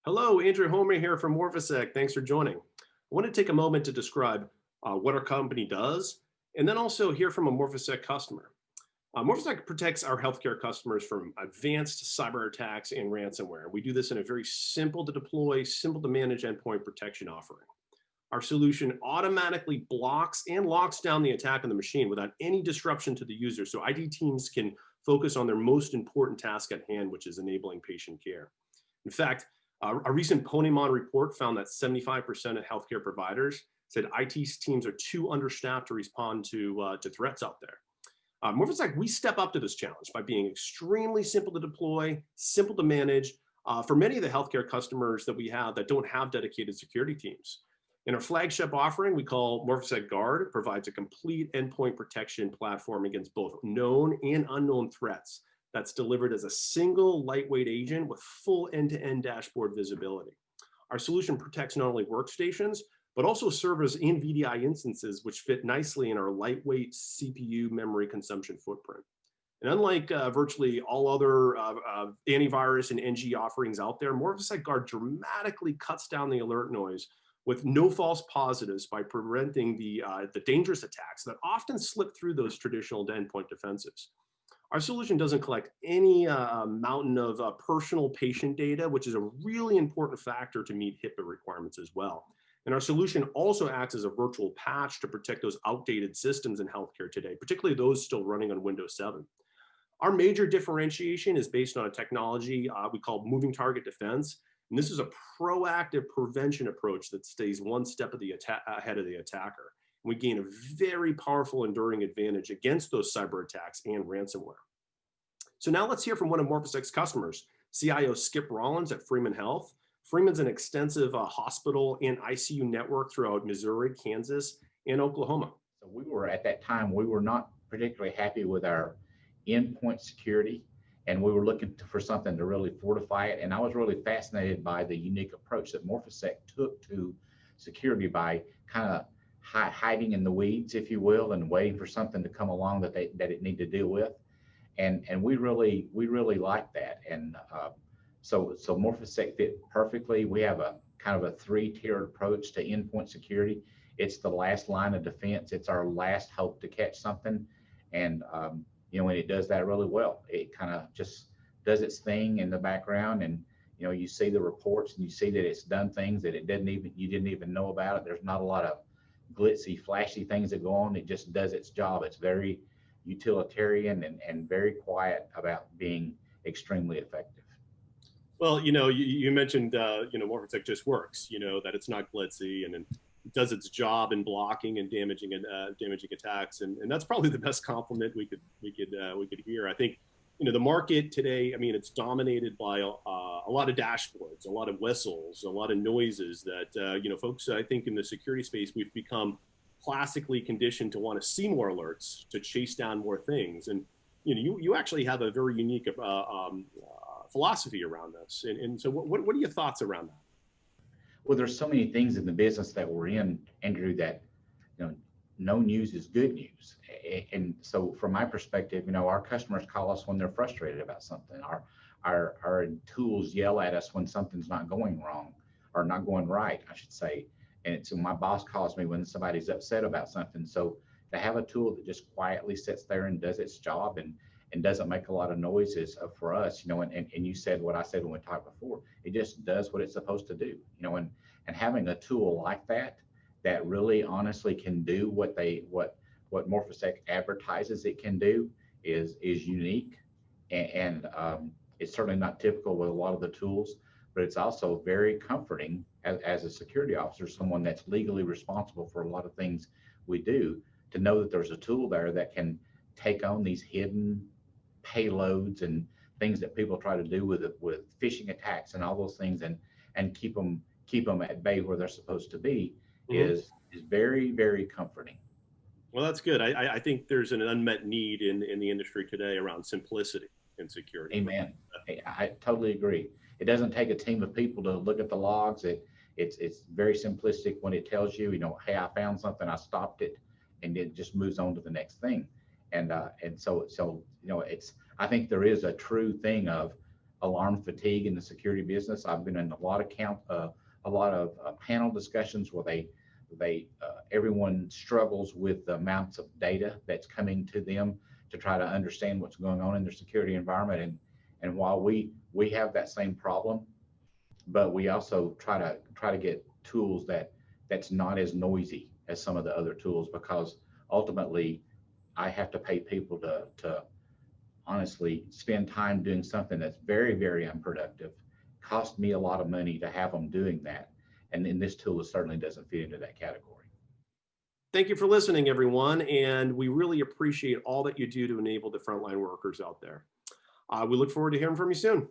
Hello, Andrew Homer here from Morphisec. Thanks for joining. I want to take a moment to describe what our company does and then also hear from a Morphisec customer. Morphisec protects our healthcare customers from advanced cyber attacks and ransomware. We do this in a very simple to deploy, simple to manage endpoint protection offering. Our solution automatically blocks and locks down the attack on the machine without any disruption to the user, so IT teams can focus on their most important task at hand, which is enabling patient care. In fact, a recent Ponymon report found that 75% of healthcare providers said IT teams are too understaffed to respond to threats out there. Morphisec, we step up to this challenge by being extremely simple to deploy, simple to manage for many of the healthcare customers that we have that don't have dedicated security teams. In our flagship offering, we call Morphisec Guard. It provides a complete endpoint protection platform against both known and unknown threats that's delivered as a single lightweight agent with full end-to-end dashboard visibility. Our solution protects not only workstations, but also servers and VDI instances, which fit nicely in our lightweight CPU memory consumption footprint. And unlike virtually all other antivirus and NG offerings out there, Morphisec Guard dramatically cuts down the alert noise with no false positives by preventing the dangerous attacks that often slip through those traditional endpoint defenses. Our solution doesn't collect any mountain of personal patient data, which is a really important factor to meet HIPAA requirements as well. And our solution also acts as a virtual patch to protect those outdated systems in healthcare today, particularly those still running on Windows 7. Our major differentiation is based on a technology we call moving target defense. And this is a proactive prevention approach that stays one step ahead of the attacker. We gain a very powerful, enduring advantage against those cyber attacks and ransomware. So now let's hear from one of Morphisec's customers, CIO Skip Rollins at Freeman Health. Freeman's an extensive hospital and ICU network throughout Missouri, Kansas, and Oklahoma. So at that time, we were not particularly happy with our endpoint security, and we were looking for something to really fortify it. And I was really fascinated by the unique approach that Morphisec took to security by kind of hiding in the weeds, if you will, and waiting for something to come along that it needed to deal with, and we really liked that, and so Morphisec fit perfectly. We have a kind of a three-tiered approach to endpoint security. It's the last line of defense. It's our last hope to catch something, and and it does that really well. It kind of just does its thing in the background, and you see the reports and you see that it's done things that you didn't even know about it. There's not a lot of glitzy, flashy things that go on. It just does its job. It's very utilitarian and very quiet about being extremely effective. Well, you mentioned, Morphisec just works, that it's not glitzy and it does its job in blocking and damaging attacks. And that's probably the best compliment we could hear. I think, the market today, it's dominated by a lot of dashboards, a lot of whistles, a lot of noises that, folks, I think in the security space, we've become classically conditioned to want to see more alerts, to chase down more things. And, you actually have a very unique philosophy around this. And so what are your thoughts around that? Well, there's so many things in the business that we're in, Andrew, that, no news is good news. And so from my perspective, our customers call us when they're frustrated about something. Our tools yell at us when something's not going wrong, or not going right, I should say. And so my boss calls me when somebody's upset about something. So to have a tool that just quietly sits there and does its job and doesn't make a lot of noises for us, and you said what I said when we talked before, it just does what it's supposed to do, and having a tool like that really honestly can do what Morphisec advertises it can do is unique, and it's certainly not typical with a lot of the tools, but it's also very comforting as a security officer, someone that's legally responsible for a lot of things we do, to know that there's a tool there that can take on these hidden payloads and things that people try to do with phishing attacks and all those things, and keep them at bay where they're supposed to be. Mm-hmm. is very, very comforting. Well, that's good. I think there's an unmet need in the industry today around simplicity and security. Amen. I totally agree. It doesn't take a team of people to look at the logs. It's very simplistic when it tells you, hey, I found something, I stopped it, and it just moves on to the next thing. And so I think there is a true thing of alarm fatigue in the security business. I've been in a lot of panel discussions where everyone struggles with the amounts of data that's coming to them to try to understand what's going on in their security environment. And while we have that same problem, but we also try to get tools that's not as noisy as some of the other tools, because ultimately I have to pay people to honestly spend time doing something that's very, very unproductive, cost me a lot of money to have them doing that. And then this tool certainly doesn't fit into that category. Thank you for listening, everyone. And we really appreciate all that you do to enable the frontline workers out there. We look forward to hearing from you soon.